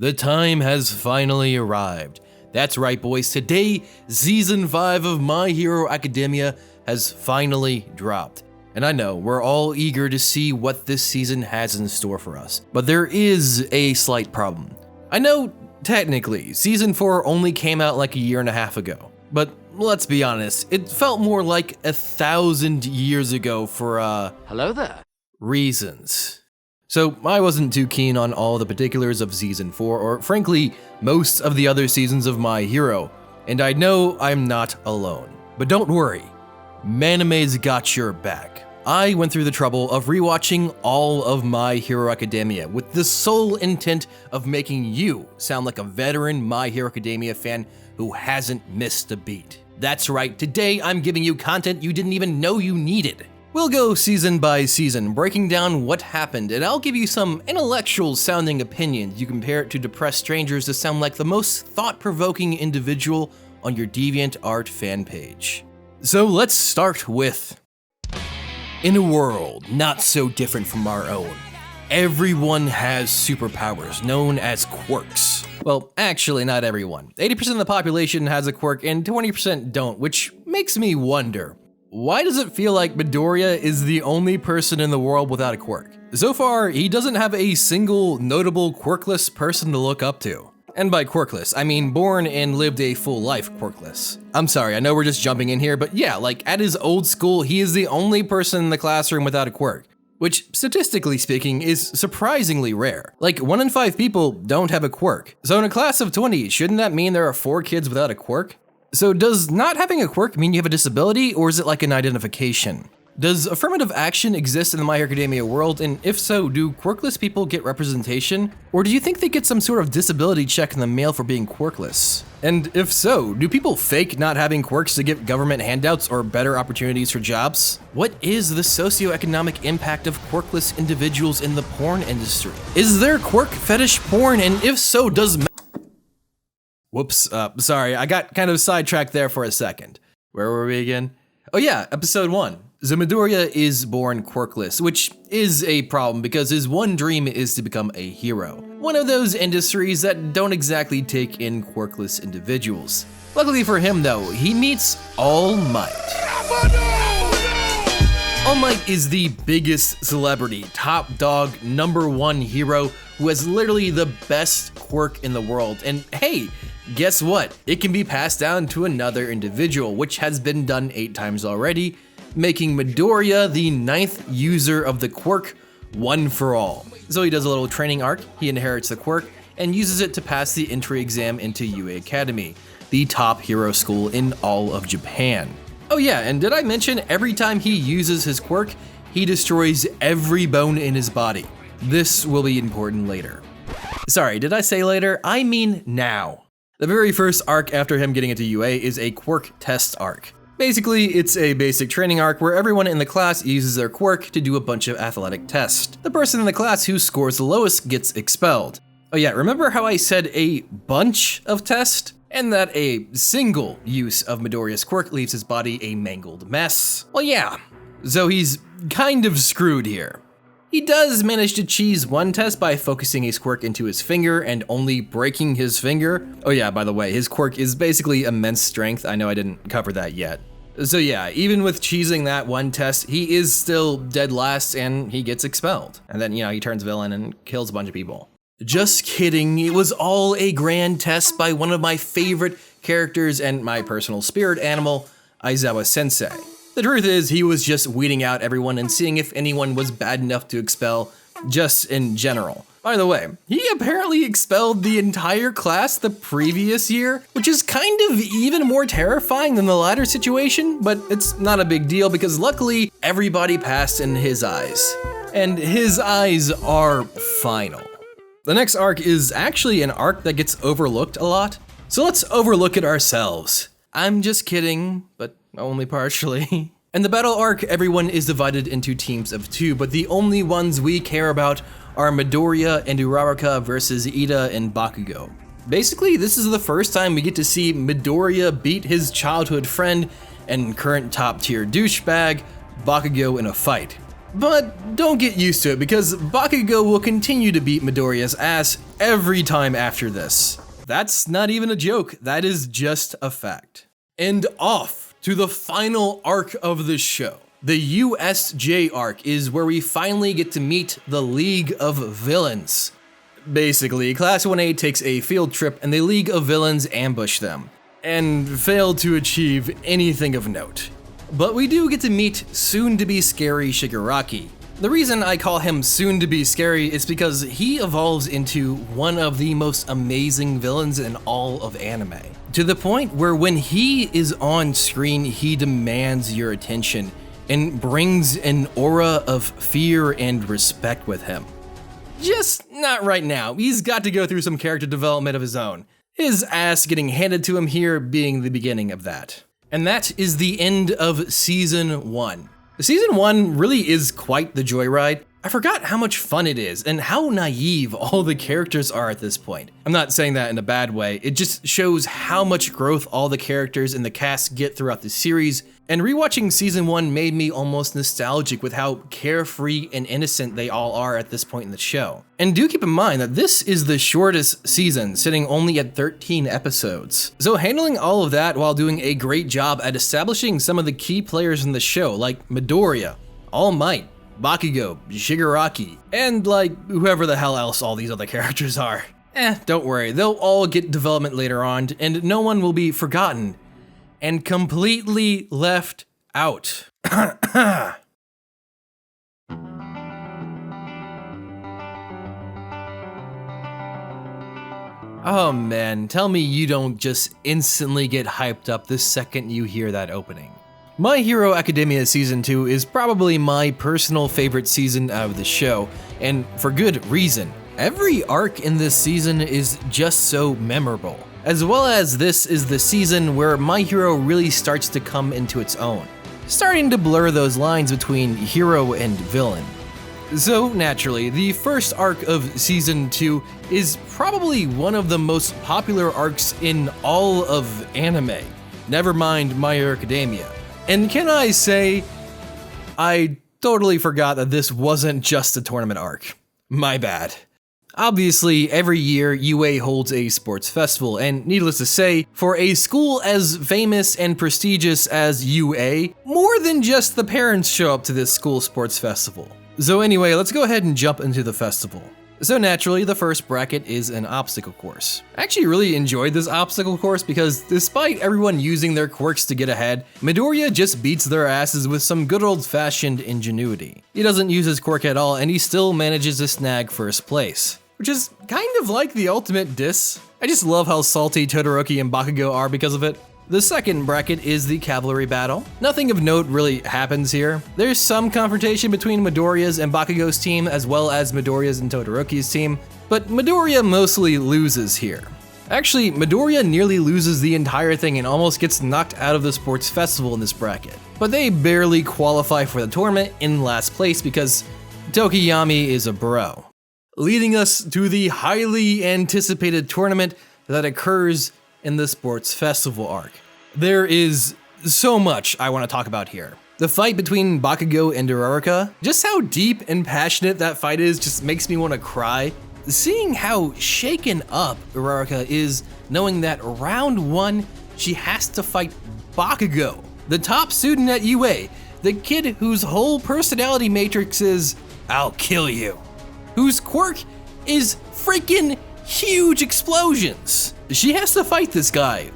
The time has finally arrived. That's right, boys. Today, Season 5 of My Hero Academia has finally dropped. And I know, we're all eager to see what this season has in store for us. But there is a slight problem. I know, technically, Season 4 only came out like a year and a half ago. But let's be honest, it felt more like 1,000 years ago for, Hello there. reasons. So I wasn't too keen on all the particulars of Season 4, or frankly, most of the other seasons of My Hero, and I know I'm not alone. But don't worry, Manime's got your back. I went through the trouble of rewatching all of My Hero Academia with the sole intent of making you sound like a veteran My Hero Academia fan who hasn't missed a beat. That's right, today I'm giving you content you didn't even know you needed. We'll go season by season, breaking down what happened, and I'll give you some intellectual-sounding opinions. You compare it to Depressed Strangers to sound like the most thought-provoking individual on your DeviantArt fan page. So let's start with... In a world not so different from our own, everyone has superpowers known as quirks. Well, actually not everyone. 80% of the population has a quirk and 20% don't, which makes me wonder. Why does it feel like Midoriya is the only person in the world without a quirk? So far, he doesn't have a single notable quirkless person to look up to. And by quirkless, I mean born and lived a full life quirkless. I'm sorry, I know we're just jumping in here, but yeah, like at his old school, he is the only person in the classroom without a quirk. Which, statistically speaking, is surprisingly rare. Like 1 in 5 people don't have a quirk. So in a class of 20, shouldn't that mean there are 4 kids without a quirk? So does not having a quirk mean you have a disability, or is it like an identification? Does affirmative action exist in the My Hero Academia world, and if so, do quirkless people get representation? Or do you think they get some sort of disability check in the mail for being quirkless? And if so, do people fake not having quirks to get government handouts or better opportunities for jobs? What is the socioeconomic impact of quirkless individuals in the porn industry? Is there quirk fetish porn, and if so, does... Whoops, sorry, I got kind of sidetracked there for a second. Where were we again? Oh yeah, episode 1. So Midoriya is born quirkless, which is a problem because his one dream is to become a hero. One of those industries that don't exactly take in quirkless individuals. Luckily for him though, he meets All Might. All Might is the biggest celebrity, top dog, #1 hero who has literally the best quirk in the world. And hey, guess what? It can be passed down to another individual, which has been done 8 times already, making Midoriya the 9th user of the quirk, one for all. So he does a little training arc, he inherits the quirk, and uses it to pass the entry exam into UA Academy, the top hero school in all of Japan. Oh yeah, and did I mention every time he uses his quirk, he destroys every bone in his body. This will be important later. Sorry, did I say later? I mean now. The very first arc after him getting into UA is a quirk test arc. Basically, it's a basic training arc where everyone in the class uses their quirk to do a bunch of athletic tests. The person in the class who scores the lowest gets expelled. Oh yeah, remember how I said a bunch of tests? And that a single use of Midoriya's quirk leaves his body a mangled mess? Well yeah, so he's kind of screwed here. He does manage to cheese one test by focusing his quirk into his finger and only breaking his finger. Oh yeah, by the way, his quirk is basically immense strength. I know I didn't cover that yet. So yeah, even with cheesing that one test, he is still dead last and he gets expelled. And then, he turns villain and kills a bunch of people. Just kidding, it was all a grand test by one of my favorite characters and my personal spirit animal, Aizawa Sensei. The truth is, he was just weeding out everyone and seeing if anyone was bad enough to expel, just in general. By the way, he apparently expelled the entire class the previous year, which is kind of even more terrifying than the latter situation, but it's not a big deal because luckily everybody passed in his eyes. And his eyes are final. The next arc is actually an arc that gets overlooked a lot, so let's overlook it ourselves. I'm just kidding, but only partially. In the battle arc, everyone is divided into teams of 2, but the only ones we care about are Midoriya and Uraraka versus Ida and Bakugo. Basically, this is the first time we get to see Midoriya beat his childhood friend and current top tier douchebag, Bakugo, in a fight. But don't get used to it, because Bakugo will continue to beat Midoriya's ass every time after this. That's not even a joke, that is just a fact. And off to the final arc of the show. The USJ arc is where we finally get to meet the League of Villains. Basically, Class 1A takes a field trip and the League of Villains ambush them, and fail to achieve anything of note. But we do get to meet soon-to-be scary Shigaraki. The reason I call him soon-to-be scary is because he evolves into one of the most amazing villains in all of anime. To the point where when he is on screen, he demands your attention and brings an aura of fear and respect with him. Just not right now, he's got to go through some character development of his own. His ass getting handed to him here being the beginning of that. And that is the end of Season 1. Season 1 really is quite the joyride. I forgot how much fun it is and how naive all the characters are at this point. I'm not saying that in a bad way, it just shows how much growth all the characters in the cast get throughout the series, and rewatching Season 1 made me almost nostalgic with how carefree and innocent they all are at this point in the show. And do keep in mind that this is the shortest season, sitting only at 13 episodes. So handling all of that while doing a great job at establishing some of the key players in the show, like Midoriya, All Might, Bakugo, Shigaraki, and like whoever the hell else all these other characters are. Don't worry, they'll all get development later on, and no one will be forgotten and completely left out. Oh man, tell me you don't just instantly get hyped up the second you hear that opening. My Hero Academia Season 2 is probably my personal favorite season out of the show, and for good reason. Every arc in this season is just so memorable, as well as this is the season where My Hero really starts to come into its own, starting to blur those lines between hero and villain. So naturally, the first arc of Season 2 is probably one of the most popular arcs in all of anime, never mind My Hero Academia. And can I say, I totally forgot that this wasn't just a tournament arc. My bad. Obviously, every year UA holds a sports festival, and needless to say, for a school as famous and prestigious as UA, more than just the parents show up to this school sports festival. So anyway, let's go ahead and jump into the festival. So naturally, the first bracket is an obstacle course. I actually really enjoyed this obstacle course because despite everyone using their quirks to get ahead, Midoriya just beats their asses with some good old-fashioned ingenuity. He doesn't use his quirk at all, and he still manages to snag first place, which is kind of like the ultimate diss. I just love how salty Todoroki and Bakugo are because of it. The second bracket is the cavalry battle. Nothing of note really happens here. There's some confrontation between Midoriya's and Bakugo's team, as well as Midoriya's and Todoroki's team, but Midoriya mostly loses here. Actually, Midoriya nearly loses the entire thing and almost gets knocked out of the sports festival in this bracket. But they barely qualify for the tournament in last place because Tokiyami is a bro. Leading us to the highly anticipated tournament that occurs in the sports festival arc. There is so much I want to talk about here. The fight between Bakugo and Uraraka, just how deep and passionate that fight is just makes me want to cry. Seeing how shaken up Uraraka is knowing that round 1, she has to fight Bakugo, the top student at UA, the kid whose whole personality matrix is, "I'll kill you," whose quirk is freaking huge explosions. She has to fight this guy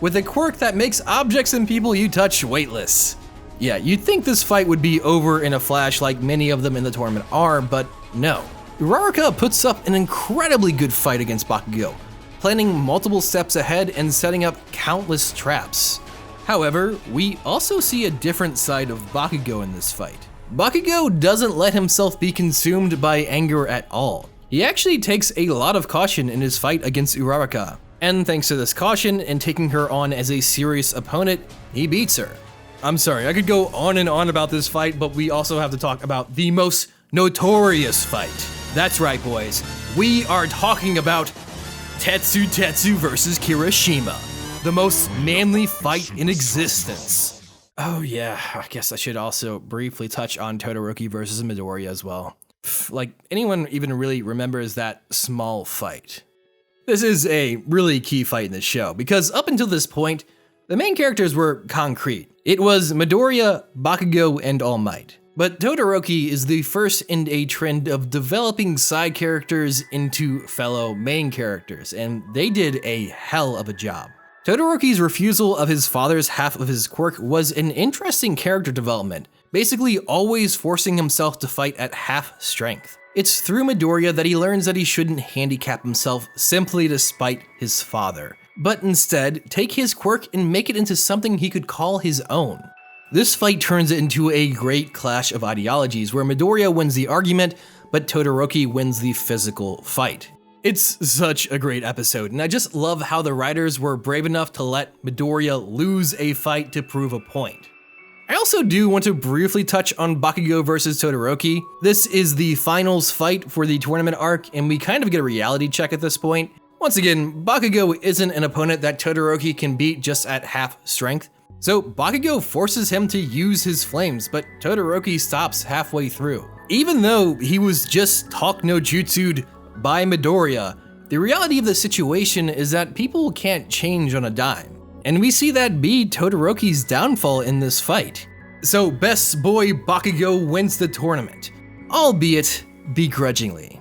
with a quirk that makes objects and people you touch weightless. Yeah, you'd think this fight would be over in a flash like many of them in the tournament are, but no. Uraraka puts up an incredibly good fight against Bakugo, planning multiple steps ahead and setting up countless traps. However, we also see a different side of Bakugo in this fight. Bakugo doesn't let himself be consumed by anger at all. He actually takes a lot of caution in his fight against Uraraka. And thanks to this caution and taking her on as a serious opponent, he beats her. I'm sorry, I could go on and on about this fight, but we also have to talk about the most notorious fight. That's right, boys. We are talking about Tetsu versus Kirishima, the most manly fight in existence. Oh yeah, I guess I should also briefly touch on Todoroki versus Midoriya as well. Like, anyone even really remembers that small fight? This is a really key fight in the show, because up until this point, the main characters were concrete. It was Midoriya, Bakugo, and All Might. But Todoroki is the first in a trend of developing side characters into fellow main characters, and they did a hell of a job. Todoroki's refusal of his father's half of his quirk was an interesting character development, basically always forcing himself to fight at half strength. It's through Midoriya that he learns that he shouldn't handicap himself simply to spite his father, but instead take his quirk and make it into something he could call his own. This fight turns into a great clash of ideologies where Midoriya wins the argument, but Todoroki wins the physical fight. It's such a great episode, and I just love how the writers were brave enough to let Midoriya lose a fight to prove a point. I also do want to briefly touch on Bakugo versus Todoroki. This is the finals fight for the tournament arc, and we kind of get a reality check at this point. Once again, Bakugo isn't an opponent that Todoroki can beat just at half strength, so Bakugo forces him to use his flames, but Todoroki stops halfway through. Even though he was just talk no jutsu'd by Midoriya, the reality of the situation is that people can't change on a dime. And we see that be Todoroki's downfall in this fight. So best boy Bakugo wins the tournament, albeit begrudgingly.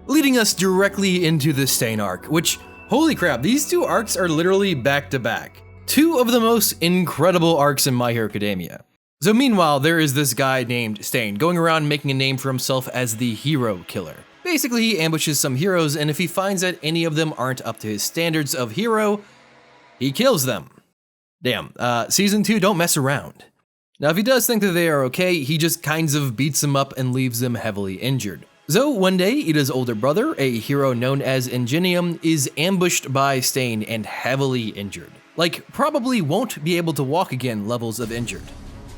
Leading us directly into the Stain arc, which, holy crap, these two arcs are literally back to back. Two of the most incredible arcs in My Hero Academia. So meanwhile, there is this guy named Stain going around making a name for himself as the hero killer. Basically, he ambushes some heroes, and if he finds that any of them aren't up to his standards of hero, he kills them. Damn, season 2, don't mess around. Now, if he does think that they are okay, he just kinds of beats them up and leaves them heavily injured. So one day, Ida's older brother, a hero known as Ingenium, is ambushed by Stain and heavily injured. Like, probably won't be able to walk again levels of injured.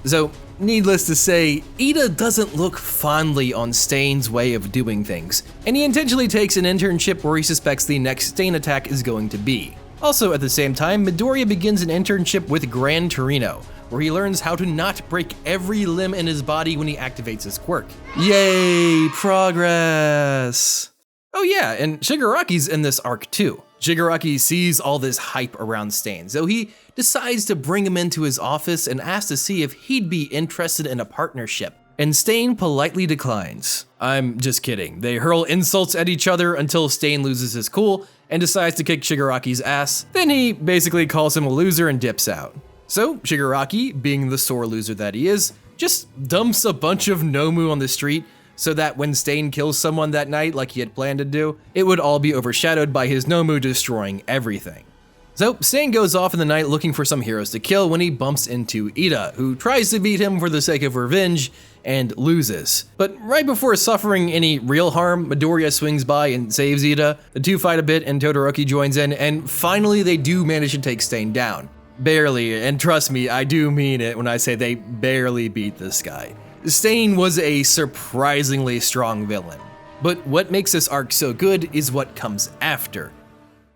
So, needless to say, Ida doesn't look fondly on Stain's way of doing things, and he intentionally takes an internship where he suspects the next Stain attack is going to be. Also at the same time, Midoriya begins an internship with Gran Torino, where he learns how to not break every limb in his body when he activates his quirk. Yay, progress! Oh yeah, and Shigaraki's in this arc too. Shigaraki sees all this hype around Stain, so he decides to bring him into his office and asks to see if he'd be interested in a partnership. And Stain politely declines. I'm just kidding. They hurl insults at each other until Stain loses his cool and decides to kick Shigaraki's ass. Then he basically calls him a loser and dips out. So Shigaraki, being the sore loser that he is, just dumps a bunch of Nomu on the street so that when Stain kills someone that night like he had planned to do, it would all be overshadowed by his Nomu destroying everything. So Stain goes off in the night looking for some heroes to kill when he bumps into Ida, who tries to beat him for the sake of revenge and loses. But right before suffering any real harm, Midoriya swings by and saves Ida. The two fight a bit and Todoroki joins in, and finally they do manage to take Stain down. Barely, and trust me, I do mean it when I say they barely beat this guy. Stain was a surprisingly strong villain. But what makes this arc so good is what comes after.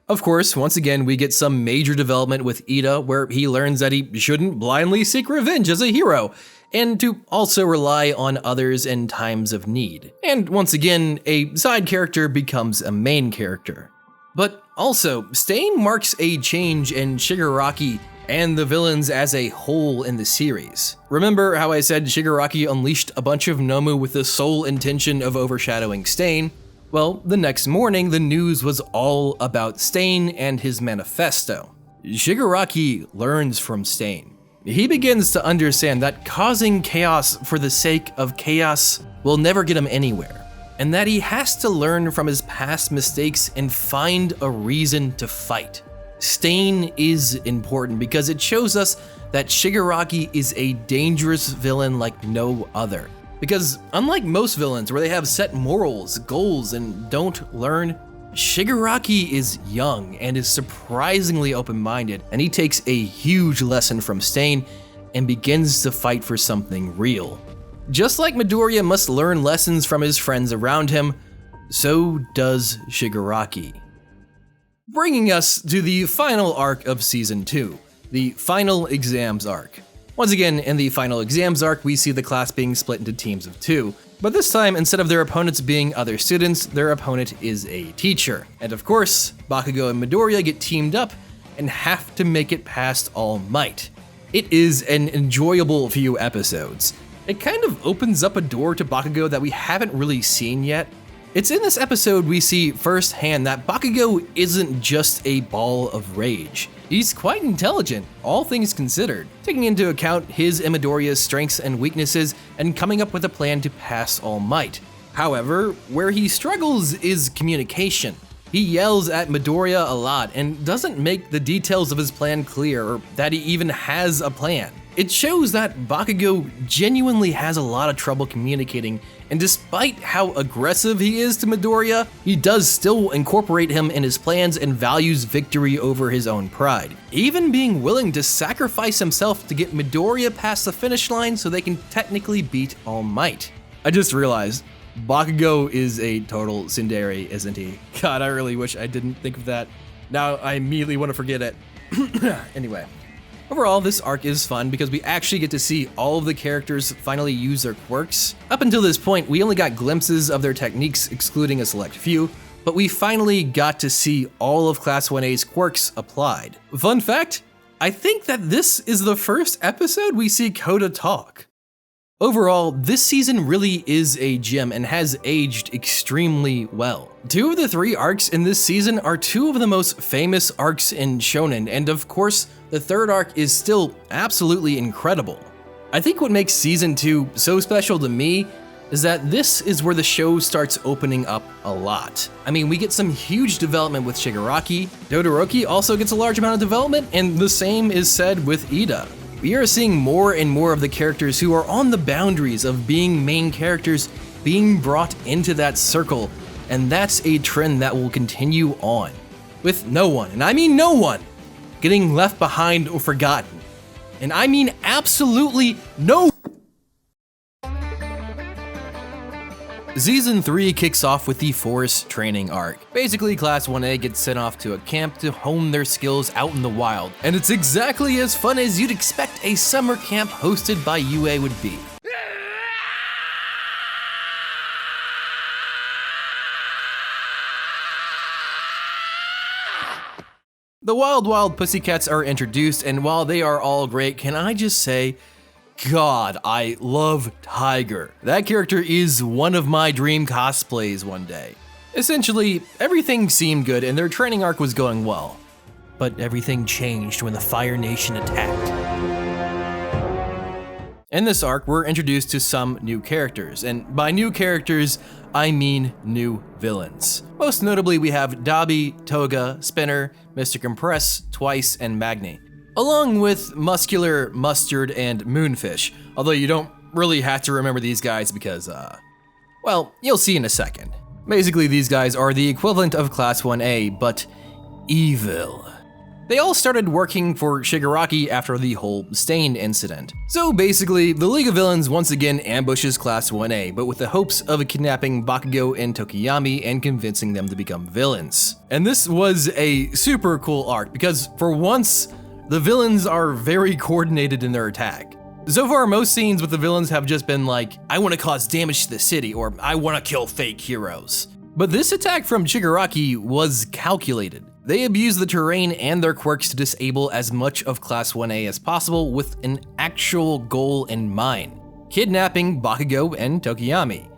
Of course, once again, we get some major development with Ida, where he learns that he shouldn't blindly seek revenge as a hero, and to also rely on others in times of need. And once again, a side character becomes a main character. But also, Stain marks a change in Shigaraki and the villains as a whole in the series. Remember how I said Shigaraki unleashed a bunch of Nomu with the sole intention of overshadowing Stain? Well, the next morning, the news was all about Stain and his manifesto. Shigaraki learns from Stain. He begins to understand that causing chaos for the sake of chaos will never get him anywhere, and that he has to learn from his past mistakes and find a reason to fight. Stain is important because it shows us that Shigaraki is a dangerous villain like no other. Because unlike most villains where they have set morals, goals, and don't learn, Shigaraki is young and is surprisingly open-minded, and he takes a huge lesson from Stain and begins to fight for something real. Just like Midoriya must learn lessons from his friends around him, so does Shigaraki. Bringing us to the final arc of Season 2, the Final Exams arc. Once again, in the final exams arc, we see the class being split into teams of 2. But this time, instead of their opponents being other students, their opponent is a teacher. And of course, Bakugo and Midoriya get teamed up and have to make it past All Might. It is an enjoyable few episodes. It kind of opens up a door to Bakugo that we haven't really seen yet. It's in this episode we see firsthand that Bakugo isn't just a ball of rage. He's quite intelligent, all things considered, taking into account his and Midoriya's strengths and weaknesses and coming up with a plan to pass All Might. However, where he struggles is communication. He yells at Midoriya a lot and doesn't make the details of his plan clear or that he even has a plan. It shows that Bakugo genuinely has a lot of trouble communicating, and despite how aggressive he is to Midoriya, he does still incorporate him in his plans and values victory over his own pride, even being willing to sacrifice himself to get Midoriya past the finish line so they can technically beat All Might. I just realized, Bakugo is a total tsundere, isn't he? God, I really wish I didn't think of that. Now I immediately want to forget it. Anyway. Overall, this arc is fun because we actually get to see all of the characters finally use their quirks. Up until this point, we only got glimpses of their techniques, excluding a select few, but we finally got to see all of Class 1A's quirks applied. Fun fact, I think that this is the first episode we see Koda talk. Overall, this season really is a gem and has aged extremely well. 2 of the 3 arcs in this season are 2 of the most famous arcs in shonen, and of course, the 3rd arc is still absolutely incredible. I think what makes season 2 so special to me is that this is where the show starts opening up a lot. I mean, we get some huge development with Shigaraki, Todoroki also gets a large amount of development, and the same is said with Ida. We are seeing more and more of the characters who are on the boundaries of being main characters being brought into that circle, and that's a trend that will continue on, with no one, and I mean no one, getting left behind or forgotten. And I mean absolutely no. Season 3 kicks off with the Forest Training arc. Basically, Class 1A gets sent off to a camp to hone their skills out in the wild, and it's exactly as fun as you'd expect a summer camp hosted by UA would be. The Wild Pussycats are introduced, and while they are all great, can I just say, God, I love Tiger. That character is one of my dream cosplays one day. Essentially, everything seemed good and their training arc was going well. But everything changed when the Fire Nation attacked. In this arc, we're introduced to some new characters, and by new characters, I mean new villains. Most notably, we have Dabi, Toga, Spinner, Mr. Compress, Twice, and Magni, along with Muscular, Mustard, and Moonfish, although you don't really have to remember these guys because, well, you'll see in a second. Basically, these guys are the equivalent of Class 1A, but evil. They all started working for Shigaraki after the whole Stain incident. So basically, the League of Villains once again ambushes Class 1A, but with the hopes of kidnapping Bakugo and Tokiyami and convincing them to become villains. And this was a super cool arc because, for once, the villains are very coordinated in their attack. So far, most scenes with the villains have just been like, I want to cause damage to the city, or I want to kill fake heroes. But this attack from Shigaraki was calculated. They abused the terrain and their quirks to disable as much of Class 1A as possible with an actual goal in mind: kidnapping Bakugo and Tokiyami.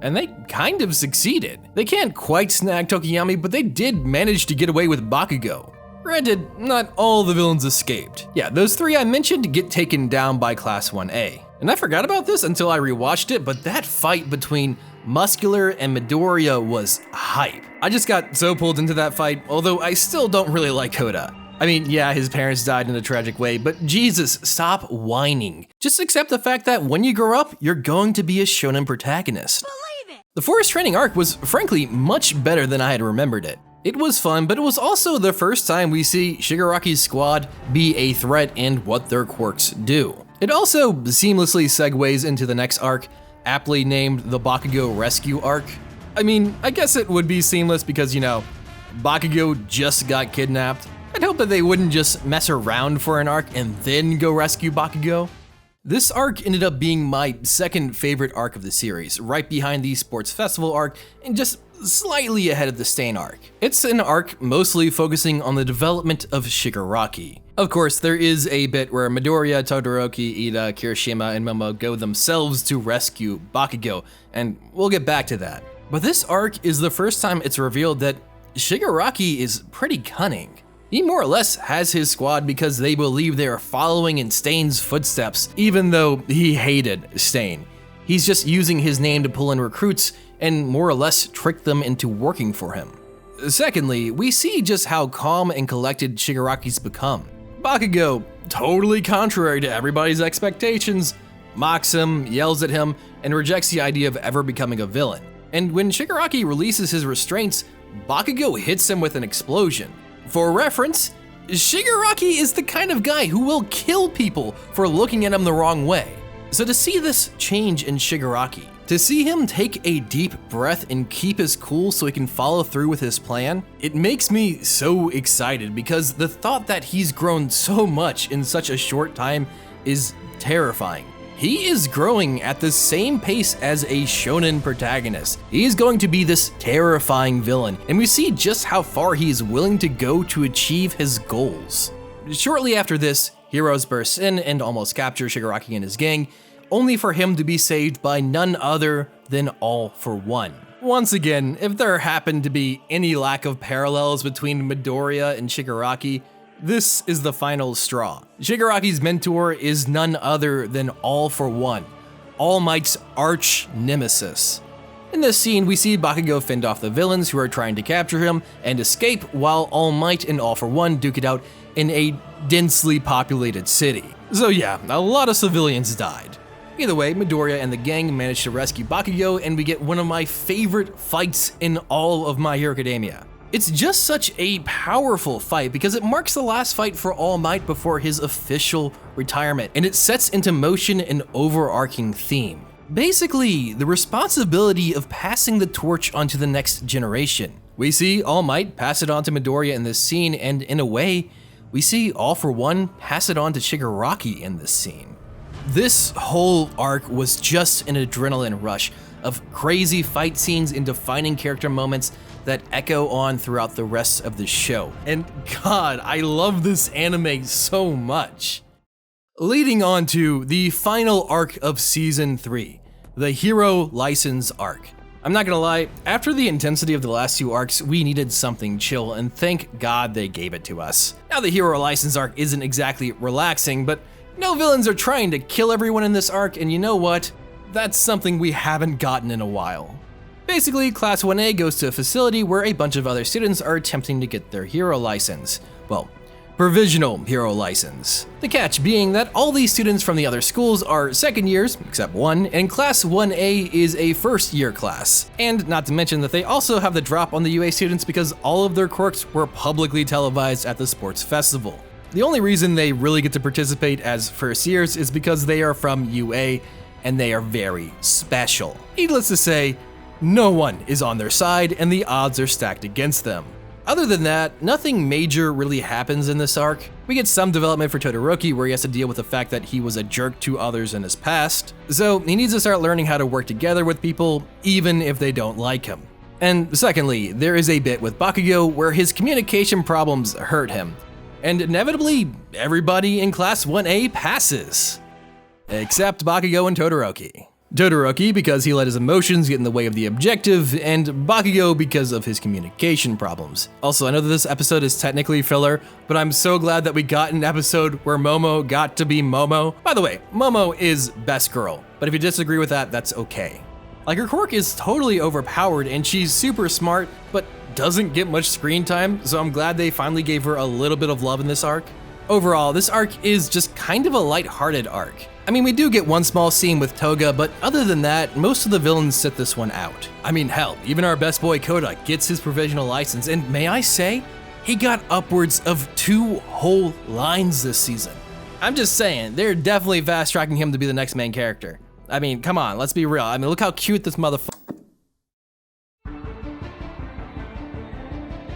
And they kind of succeeded. They can't quite snag Tokiyami, but they did manage to get away with Bakugo. Granted, not all the villains escaped. Yeah, those 3 I mentioned get taken down by Class 1A. And I forgot about this until I rewatched it, but that fight between Muscular and Midoriya was hype. I just got so pulled into that fight, although I still don't really like Koda. I mean, yeah, his parents died in a tragic way, but Jesus, stop whining. Just accept the fact that when you grow up, you're going to be a shonen protagonist. Believe it! The Forest Training arc was frankly much better than I had remembered it. It was fun, but it was also the first time we see Shigaraki's squad be a threat and what their quirks do. It also seamlessly segues into the next arc, aptly named the Bakugo Rescue arc. I mean, I guess it would be seamless because, you know, Bakugo just got kidnapped. I'd hope that they wouldn't just mess around for an arc and then go rescue Bakugo. This arc ended up being my second favorite arc of the series, right behind the Sports Festival arc and just slightly ahead of the Stain arc. It's an arc mostly focusing on the development of Shigaraki. Of course, there is a bit where Midoriya, Todoroki, Ida, Kirishima, and Momo go themselves to rescue Bakugo, and we'll get back to that. But this arc is the first time it's revealed that Shigaraki is pretty cunning. He more or less has his squad because they believe they are following in Stain's footsteps, even though he hated Stain. He's just using his name to pull in recruits and more or less trick them into working for him. Secondly, we see just how calm and collected Shigaraki's become. Bakugo, totally contrary to everybody's expectations, mocks him, yells at him, and rejects the idea of ever becoming a villain. And when Shigaraki releases his restraints, Bakugo hits him with an explosion. For reference, Shigaraki is the kind of guy who will kill people for looking at him the wrong way. So to see this change in Shigaraki, to see him take a deep breath and keep his cool so he can follow through with his plan, it makes me so excited because the thought that he's grown so much in such a short time is terrifying. He is growing at the same pace as a shonen protagonist. He is going to be this terrifying villain, and we see just how far he is willing to go to achieve his goals. Shortly after this, Heroes bursts in and almost capture Shigaraki and his gang, only for him to be saved by none other than All for One. Once again, if there happened to be any lack of parallels between Midoriya and Shigaraki, this is the final straw. Shigaraki's mentor is none other than All for One, All Might's arch nemesis. In this scene, we see Bakugo fend off the villains who are trying to capture him and escape, while All Might and All for One duke it out in a densely populated city. So yeah, a lot of civilians died. Either way, Midoriya and the gang manage to rescue Bakugo, and we get one of my favorite fights in all of My Hero Academia. It's just such a powerful fight because it marks the last fight for All Might before his official retirement, and it sets into motion an overarching theme. Basically, the responsibility of passing the torch onto the next generation. We see All Might pass it on to Midoriya in this scene, and in a way, we see All for One pass it on to Shigaraki in this scene. This whole arc was just an adrenaline rush of crazy fight scenes and defining character moments that echo on throughout the rest of the show. And God, I love this anime so much. Leading on to the final arc of Season 3, the Hero License arc. I'm not gonna lie, after the intensity of the last two arcs, we needed something chill, and thank God they gave it to us. Now the Hero License arc isn't exactly relaxing, but no villains are trying to kill everyone in this arc, and you know what? That's something we haven't gotten in a while. Basically, Class 1A goes to a facility where a bunch of other students are attempting to get their hero license. Well, provisional hero license. The catch being that all these students from the other schools are second years, except one, and Class 1A is a first year class. And not to mention that they also have the drop on the UA students because all of their quirks were publicly televised at the sports festival. The only reason they really get to participate as first years is because they are from UA and they are very special. Needless to say, no one is on their side and the odds are stacked against them. Other than that, nothing major really happens in this arc. We get some development for Todoroki where he has to deal with the fact that he was a jerk to others in his past, so he needs to start learning how to work together with people even if they don't like him. And secondly, there is a bit with Bakugo where his communication problems hurt him, and inevitably everybody in Class 1A passes. Except Bakugo and Todoroki. Todoroki because he let his emotions get in the way of the objective, and Bakugo because of his communication problems. Also, I know that this episode is technically filler, but I'm so glad that we got an episode where Momo got to be Momo. By the way, Momo is best girl, but if you disagree with that, that's okay. Like, her quirk is totally overpowered and she's super smart, but doesn't get much screen time, so I'm glad they finally gave her a little bit of love in this arc. Overall, this arc is just kind of a lighthearted arc. I mean, we do get one small scene with Toga, but other than that, most of the villains sit this one out. I mean, hell, even our best boy Koda gets his provisional license, and may I say, he got upwards of 2 whole lines this season. I'm just saying, they're definitely fast-tracking him to be the next main character. I mean, come on, let's be real. I mean, look how cute this motherfucker.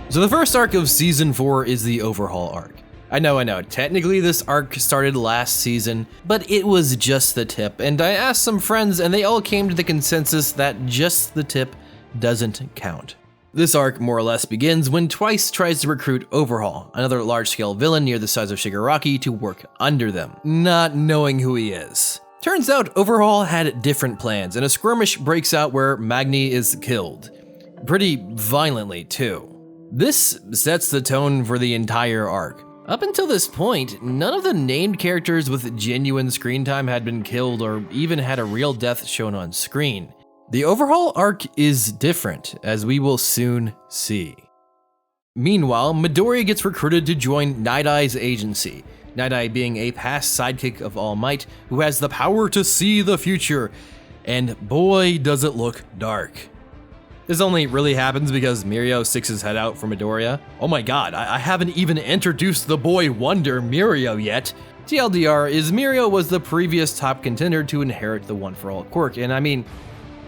So the first arc of Season 4 is the Overhaul arc. I know, technically this arc started last season, but it was just the tip, and I asked some friends and they all came to the consensus that just the tip doesn't count. This arc more or less begins when Twice tries to recruit Overhaul, another large-scale villain near the size of Shigaraki, to work under them, not knowing who he is. Turns out Overhaul had different plans, and a skirmish breaks out where Magni is killed. Pretty violently, too. This sets the tone for the entire arc. Up until this point, none of the named characters with genuine screen time had been killed or even had a real death shown on screen. The Overhaul arc is different, as we will soon see. Meanwhile, Midoriya gets recruited to join Night Eye's agency, Night Eye being a past sidekick of All Might who has the power to see the future, and boy does it look dark. This only really happens because Mirio sticks his head out for Midoriya. Oh my god, I haven't even introduced the boy wonder Mirio yet. TLDR is Mirio was the previous top contender to inherit the One for All quirk, and I mean,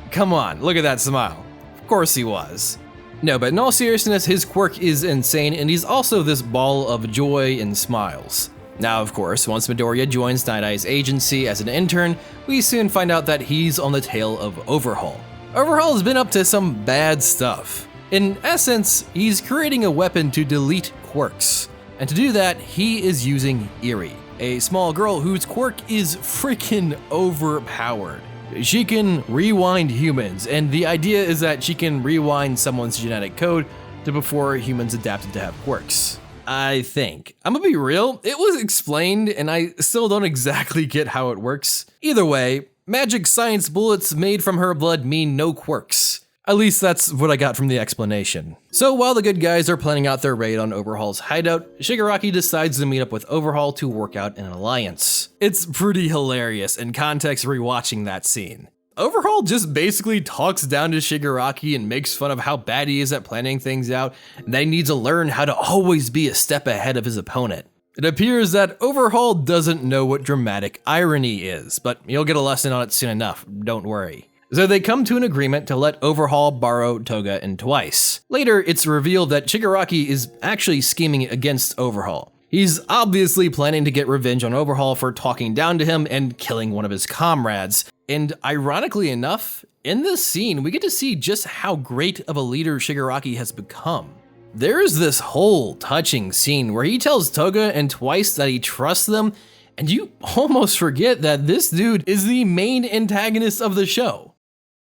come on, look at that smile. Of course he was. No, but in all seriousness, his quirk is insane, and he's also this ball of joy and smiles. Now, of course, once Midoriya joins Night Eye's agency as an intern, we soon find out that he's on the tail of Overhaul. Overhaul has been up to some bad stuff. In essence, he's creating a weapon to delete quirks. And to do that, he is using Eri, a small girl whose quirk is freaking overpowered. She can rewind humans, and the idea is that she can rewind someone's genetic code to before humans adapted to have quirks. I think. I'm gonna be real, it was explained and I still don't exactly get how it works. Either way, magic science bullets made from her blood mean no quirks. At least that's what I got from the explanation. So while the good guys are planning out their raid on Overhaul's hideout, Shigaraki decides to meet up with Overhaul to work out an alliance. It's pretty hilarious in context rewatching that scene. Overhaul just basically talks down to Shigaraki and makes fun of how bad he is at planning things out, and that he needs to learn how to always be a step ahead of his opponent. It appears that Overhaul doesn't know what dramatic irony is, but you'll get a lesson on it soon enough, don't worry. So they come to an agreement to let Overhaul borrow Toga and Twice. Later, it's revealed that Shigaraki is actually scheming against Overhaul. He's obviously planning to get revenge on Overhaul for talking down to him and killing one of his comrades. And ironically enough, in this scene, we get to see just how great of a leader Shigaraki has become. There's this whole touching scene where he tells Toga and Twice that he trusts them, and you almost forget that this dude is the main antagonist of the show.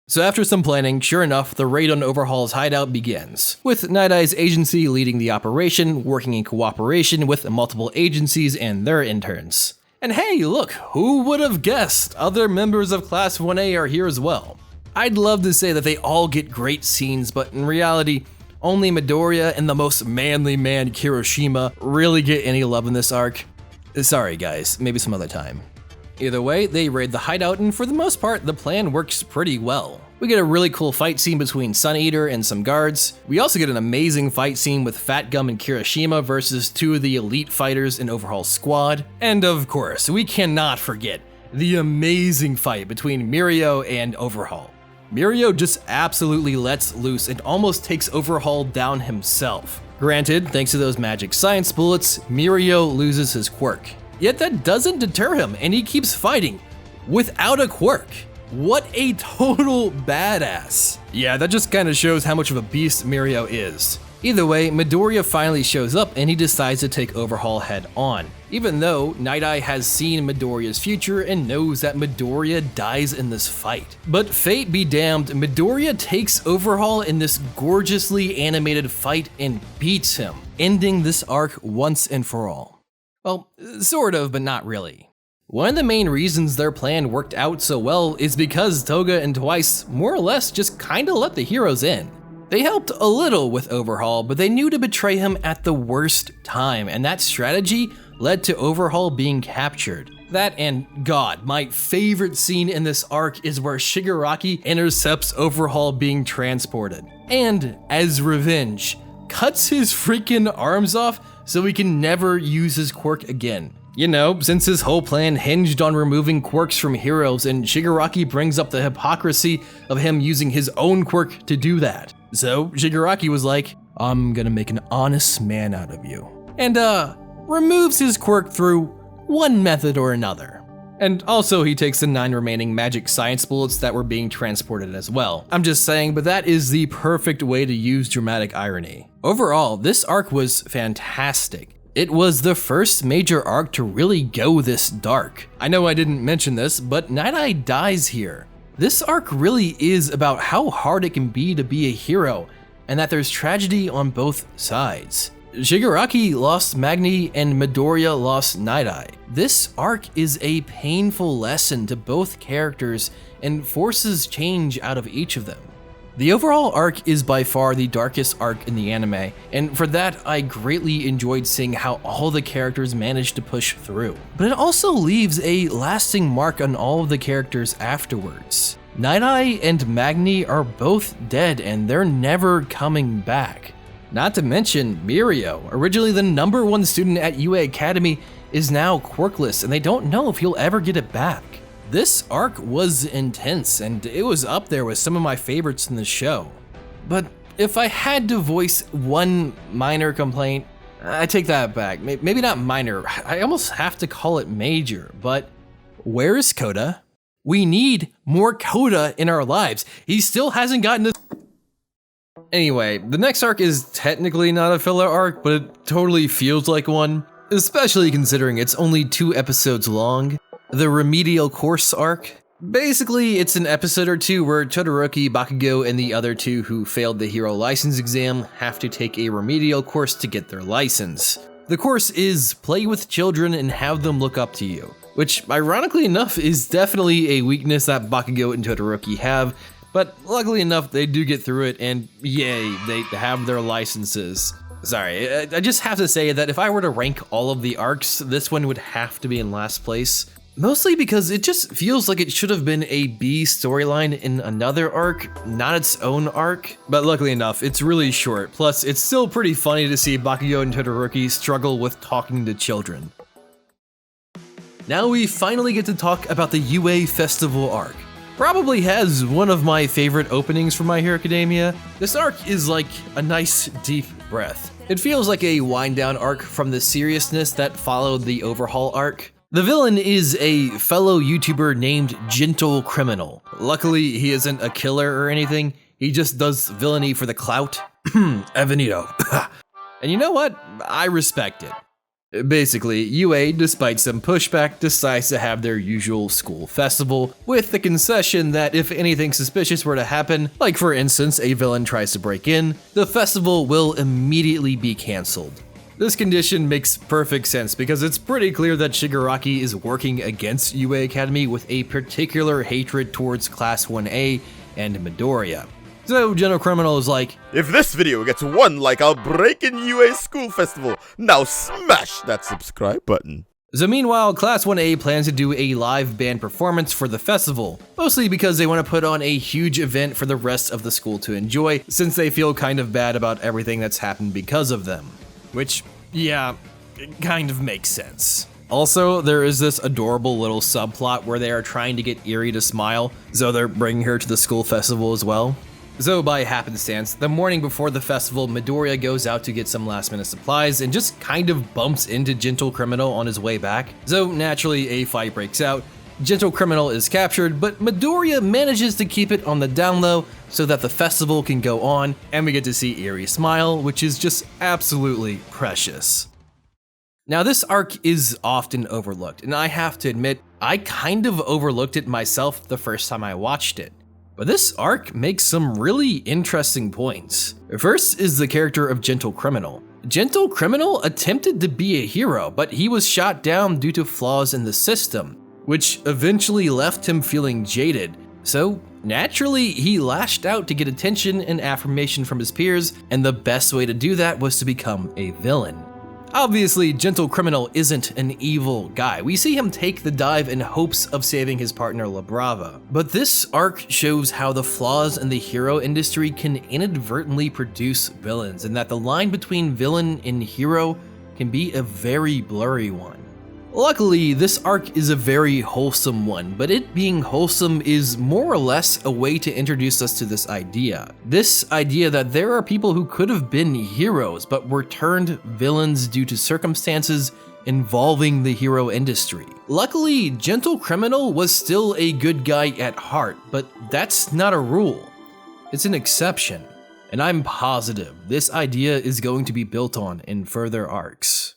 So after some planning, sure enough, the raid on Overhaul's hideout begins, with Night Eye's agency leading the operation, working in cooperation with multiple agencies and their interns. And hey, look, who would have guessed other members of Class 1A are here as well? I'd love to say that they all get great scenes, but in reality, only Midoriya and the most manly man Kirishima really get any love in this arc. Sorry guys, maybe some other time. Either way, they raid the hideout, and for the most part, the plan works pretty well. We get a really cool fight scene between Sun Eater and some guards. We also get an amazing fight scene with Fat Gum and Kirishima versus two of the elite fighters in Overhaul's squad. And of course, we cannot forget the amazing fight between Mirio and Overhaul. Mirio just absolutely lets loose and almost takes Overhaul down himself. Granted, thanks to those magic science bullets, Mirio loses his quirk. Yet that doesn't deter him, and he keeps fighting without a quirk. What a total badass. Yeah, that just kind of shows how much of a beast Mirio is. Either way, Midoriya finally shows up and he decides to take Overhaul head on, even though Night Eye has seen Midoriya's future and knows that Midoriya dies in this fight. But fate be damned, Midoriya takes Overhaul in this gorgeously animated fight and beats him, ending this arc once and for all. Well, sort of, but not really. One of the main reasons their plan worked out so well is because Toga and Twice more or less just kinda let the heroes in. They helped a little with Overhaul, but they knew to betray him at the worst time, and that strategy led to Overhaul being captured. That and God, my favorite scene in this arc is where Shigaraki intercepts Overhaul being transported, and as revenge, cuts his freaking arms off so he can never use his quirk again. You know, since his whole plan hinged on removing quirks from heroes, and Shigaraki brings up the hypocrisy of him using his own quirk to do that. So Shigaraki was like, I'm gonna make an honest man out of you. And removes his quirk through one method or another. And also he takes the 9 remaining magic science bullets that were being transported as well. I'm just saying, but that is the perfect way to use dramatic irony. Overall, this arc was fantastic. It was the first major arc to really go this dark. I know I didn't mention this, but Night Eye dies here. This arc really is about how hard it can be to be a hero, and that there's tragedy on both sides. Shigaraki lost Magni and Midoriya lost Night Eye. This arc is a painful lesson to both characters and forces change out of each of them. The overall arc is by far the darkest arc in the anime, and for that I greatly enjoyed seeing how all the characters managed to push through. But it also leaves a lasting mark on all of the characters afterwards. Night Eye and Magni are both dead and they're never coming back. Not to mention, Mirio, originally the #1 student at UA Academy, is now quirkless and they don't know if he'll ever get it back. This arc was intense and it was up there with some of my favorites in the show. But if I had to voice one minor complaint, I take that back. Maybe not minor, I almost have to call it major, but where is Koda? We need more Koda in our lives. He still hasn't gotten this. Anyway, the next arc is technically not a filler arc, but it totally feels like one, especially considering it's only 2 episodes long. The Remedial Course arc. Basically, it's an episode or 2 where Todoroki, Bakugo, and the other 2 who failed the hero license exam have to take a remedial course to get their license. The course is play with children and have them look up to you, which ironically enough is definitely a weakness that Bakugo and Todoroki have, but luckily enough they do get through it and yay, they have their licenses. Sorry, I just have to say that if I were to rank all of the arcs, this one would have to be in last place. Mostly because it just feels like it should have been a B storyline in another arc, not its own arc. But luckily enough, it's really short. Plus, it's still pretty funny to see Bakugo and Todoroki struggle with talking to children. Now we finally get to talk about the UA Festival arc. Probably has one of my favorite openings for My Hero Academia. This arc is like a nice deep breath. It feels like a wind down arc from the seriousness that followed the Overhaul arc. The villain is a fellow YouTuber named Gentle Criminal. Luckily, he isn't a killer or anything, he just does villainy for the clout. Evanito. And you know what? I respect it. Basically, UA, despite some pushback, decides to have their usual school festival, with the concession that if anything suspicious were to happen, like for instance a villain tries to break in, the festival will immediately be cancelled. This condition makes perfect sense because it's pretty clear that Shigaraki is working against UA Academy with a particular hatred towards Class 1A and Midoriya. So Gentle Criminal is like, if this video gets 1 like, I'll break in UA school festival. Now smash that subscribe button. So meanwhile, Class 1A plans to do a live band performance for the festival, mostly because they want to put on a huge event for the rest of the school to enjoy, since they feel kind of bad about everything that's happened because of them. Which, yeah, it kind of makes sense. Also, there is this adorable little subplot where they are trying to get Eri to smile, so they're bringing her to the school festival as well. So by happenstance, the morning before the festival, Midoriya goes out to get some last minute supplies and just kind of bumps into Gentle Criminal on his way back. So naturally, a fight breaks out. Gentle Criminal is captured, but Midoriya manages to keep it on the down low so that the festival can go on, and we get to see Eri smile, which is just absolutely precious. Now this arc is often overlooked, and I have to admit, I kind of overlooked it myself the first time I watched it. But this arc makes some really interesting points. First is the character of Gentle Criminal. Gentle Criminal attempted to be a hero, but he was shot down due to flaws in the system, which eventually left him feeling jaded. So naturally, he lashed out to get attention and affirmation from his peers, and the best way to do that was to become a villain. Obviously, Gentle Criminal isn't an evil guy. We see him take the dive in hopes of saving his partner La Brava. But this arc shows how the flaws in the hero industry can inadvertently produce villains, and that the line between villain and hero can be a very blurry one. Luckily, this arc is a very wholesome one, but it being wholesome is more or less a way to introduce us to this idea. This idea that there are people who could have been heroes, but were turned villains due to circumstances involving the hero industry. Luckily, Gentle Criminal was still a good guy at heart, but that's not a rule. It's an exception, and I'm positive this idea is going to be built on in further arcs.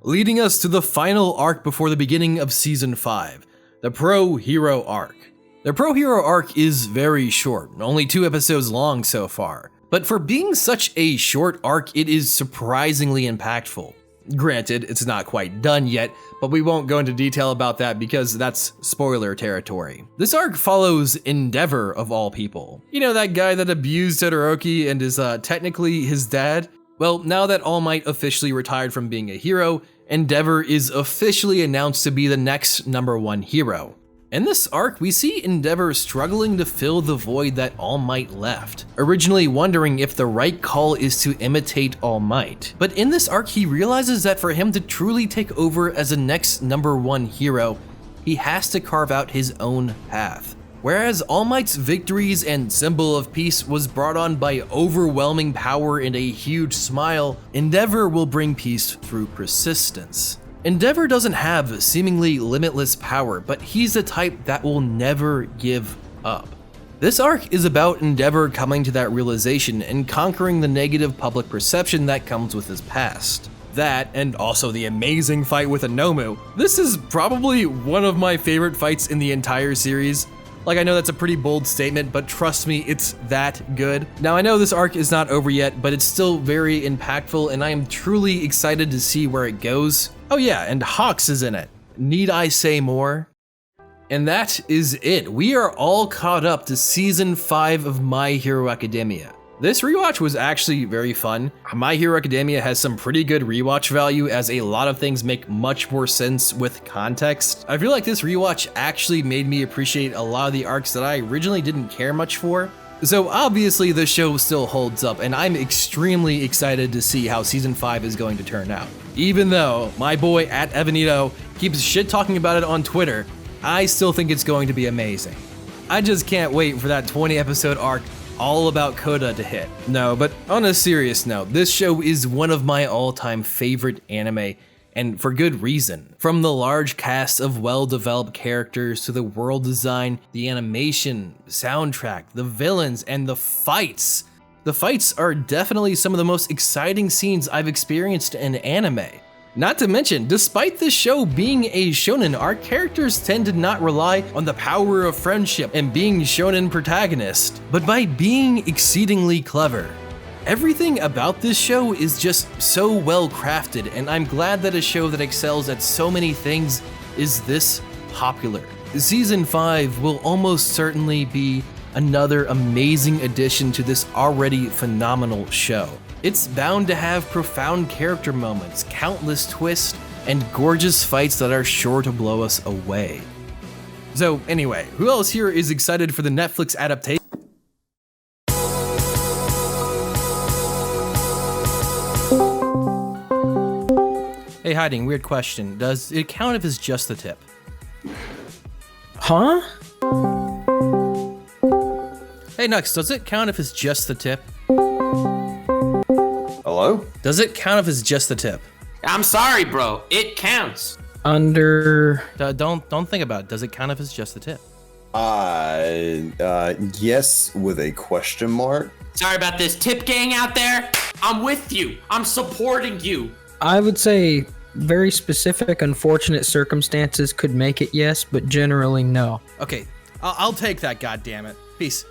Leading us to the final arc before the beginning of Season 5, the Pro Hero arc. The Pro Hero arc is very short, only 2 episodes long so far, but for being such a short arc, it is surprisingly impactful. Granted, it's not quite done yet, but we won't go into detail about that because that's spoiler territory. This arc follows Endeavor of all people. You know, that guy that abused Todoroki and is technically his dad? Well, now that All Might officially retired from being a hero, Endeavor is officially announced to be the next #1 hero. In this arc, we see Endeavor struggling to fill the void that All Might left, originally wondering if the right call is to imitate All Might. But in this arc, he realizes that for him to truly take over as the next #1 hero, he has to carve out his own path. Whereas All Might's victories and symbol of peace was brought on by overwhelming power and a huge smile, Endeavor will bring peace through persistence. Endeavor doesn't have seemingly limitless power, but he's the type that will never give up. This arc is about Endeavor coming to that realization and conquering the negative public perception that comes with his past. That, and also the amazing fight with Anomu. This is probably one of my favorite fights in the entire series. Like, I know that's a pretty bold statement, but trust me, it's that good. Now, I know this arc is not over yet, but it's still very impactful, and I am truly excited to see where it goes. Oh yeah, and Hawks is in it. Need I say more? And that is it. We are all caught up to Season 5 of My Hero Academia. This rewatch was actually very fun. My Hero Academia has some pretty good rewatch value, as a lot of things make much more sense with context. I feel like this rewatch actually made me appreciate a lot of the arcs that I originally didn't care much for. So obviously the show still holds up, and I'm extremely excited to see how Season 5 is going to turn out. Even though my boy at Evanito keeps shit talking about it on Twitter, I still think it's going to be amazing. I just can't wait for that 20 episode arc all about Coda to hit. No, but on a serious note, this show is one of my all-time favorite anime, and for good reason. From the large cast of well-developed characters to the world design, the animation, soundtrack, the villains, and the fights. The fights are definitely some of the most exciting scenes I've experienced in anime. Not to mention, despite this show being a shonen, our characters tend to not rely on the power of friendship and being shonen protagonists, but by being exceedingly clever. Everything about this show is just so well crafted, and I'm glad that a show that excels at so many things is this popular. Season 5 will almost certainly be another amazing addition to this already phenomenal show. It's bound to have profound character moments, countless twists, and gorgeous fights that are sure to blow us away. So anyway, who else here is excited for the Netflix adaptation? Hey, Hiding, weird question. Does it count if it's just the tip? Huh? Hey, Nux, does it count if it's just the tip? Hello? Does it count if it's just the tip? I'm sorry, bro. It counts. Under... Don't think about it. Does it count if it's just the tip? Yes, with a question mark. Sorry about this tip gang out there. I'm with you. I'm supporting you. I would say very specific, unfortunate circumstances could make it yes, but generally no. Okay, I'll take that, goddammit. Peace.